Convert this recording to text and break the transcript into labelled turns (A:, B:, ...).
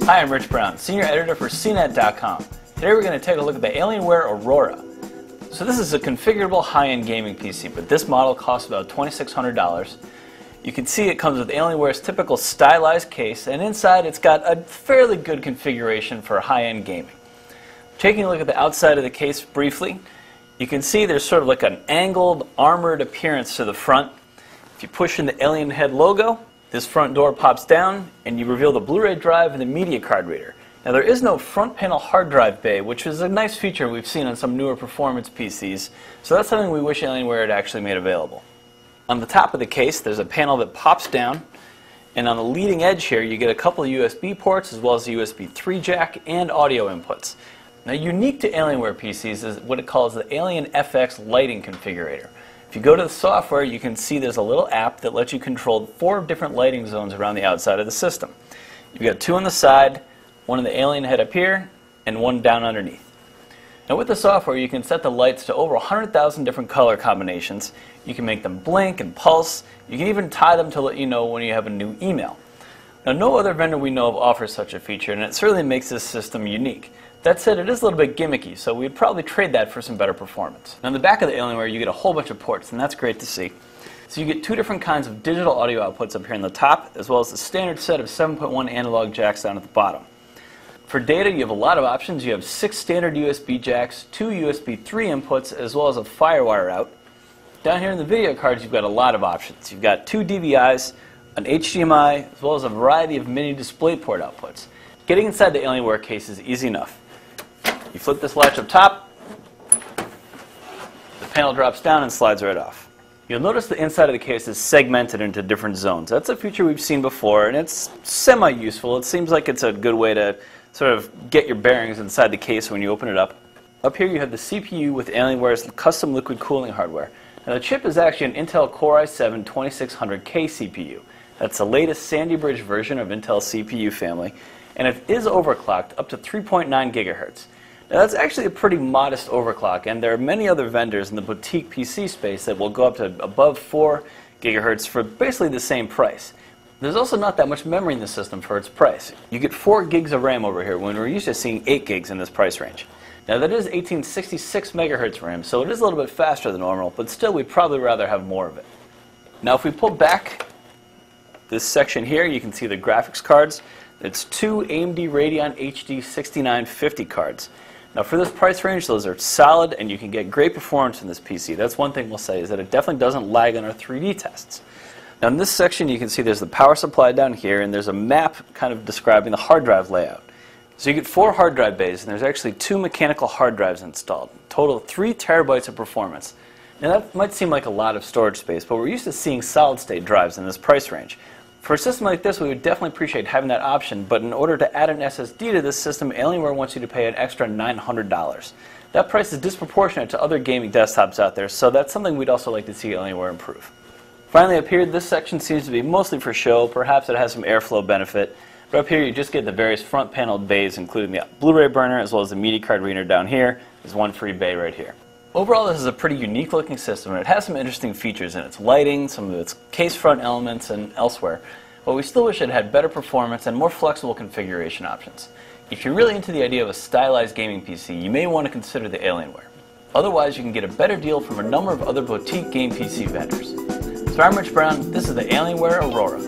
A: Hi, I'm Rich Brown, Senior Editor for CNET.com. Today we're going to take a look at the Alienware Aurora. So this is a configurable high-end gaming PC, but this model costs about $2,600. You can see it comes with Alienware's typical stylized case, and inside it's got a fairly good configuration for high-end gaming. Taking a look at the outside of the case briefly, you can see there's sort of like an angled, armored appearance to the front. If you push in the Alien Head logo, this front door pops down and you reveal the Blu-ray drive and the media card reader. Now there is no front panel hard drive bay, which is a nice feature we've seen on some newer performance PCs, so that's something we wish Alienware had actually made available. On the top of the case there's a panel that pops down, and on the leading edge here you get a couple of USB ports as well as a USB 3 jack and audio inputs. Now unique to Alienware PCs is what it calls the Alien FX lighting configurator. If you go to the software, you can see there's a little app that lets you control 4 different lighting zones around the outside of the system. You've got 2 on the side, 1 in the Alien Head up here, and 1 down underneath. Now with the software, you can set the lights to over 100,000 different color combinations. You can make them blink and pulse. You can even tie them to let you know when you have a new email. Now no other vendor we know of offers such a feature, and it certainly makes this system unique. That said, it is a little bit gimmicky, so we'd probably trade that for some better performance. Now, on the back of the Alienware, you get a whole bunch of ports, and that's great to see. So you get 2 different kinds of digital audio outputs up here on the top, as well as the standard set of 7.1 analog jacks down at the bottom. For data, you have a lot of options. You have 6 standard USB jacks, 2 USB 3 inputs, as well as a FireWire out. Down here in the video cards, you've got a lot of options. You've got 2 DVIs, an HDMI, as well as a variety of mini DisplayPort outputs. Getting inside the Alienware case is easy enough. You flip this latch up top, the panel drops down and slides right off. You'll notice the inside of the case is segmented into different zones. That's a feature we've seen before, and it's semi-useful. It seems like it's a good way to sort of get your bearings inside the case when you open it up. Up here you have the CPU with Alienware's custom liquid cooling hardware. Now the chip is actually an Intel Core i7-2600K CPU. That's the latest Sandy Bridge version of Intel's CPU family, and it is overclocked up to 3.9 gigahertz. Now that's actually a pretty modest overclock, and there are many other vendors in the boutique PC space that will go up to above 4 gigahertz for basically the same price. There's also not that much memory in the system for its price. You get 4 gigs of RAM over here when we're used to seeing 8 gigs in this price range. Now that is 1866 megahertz RAM, so it is a little bit faster than normal, but still we'd probably rather have more of it. Now if we pull back this section here, you can see the graphics cards. It's 2 AMD Radeon HD 6950 cards. Now for this price range, those are solid and you can get great performance in this PC. That's one thing we'll say, is that it definitely doesn't lag on our 3D tests. Now in this section you can see there's the power supply down here, and there's a map kind of describing the hard drive layout. So you get 4 hard drive bays, and there's actually 2 mechanical hard drives installed. Total 3 terabytes of performance. Now that might seem like a lot of storage space, but we're used to seeing solid state drives in this price range. For a system like this, we would definitely appreciate having that option, but in order to add an SSD to this system, Alienware wants you to pay an extra $900. That price is disproportionate to other gaming desktops out there, so that's something we'd also like to see Alienware improve. Finally, up here, this section seems to be mostly for show. Perhaps it has some airflow benefit, but up here you just get the various front paneled bays, including the Blu-ray burner as well as the media card reader down here. There's 1 free bay right here. Overall, this is a pretty unique looking system, and it has some interesting features in its lighting, some of its case front elements, and elsewhere. But we still wish it had better performance and more flexible configuration options. If you're really into the idea of a stylized gaming PC, you may want to consider the Alienware. Otherwise, you can get a better deal from a number of other boutique game PC vendors. So I'm Rich Brown, this is the Alienware Aurora.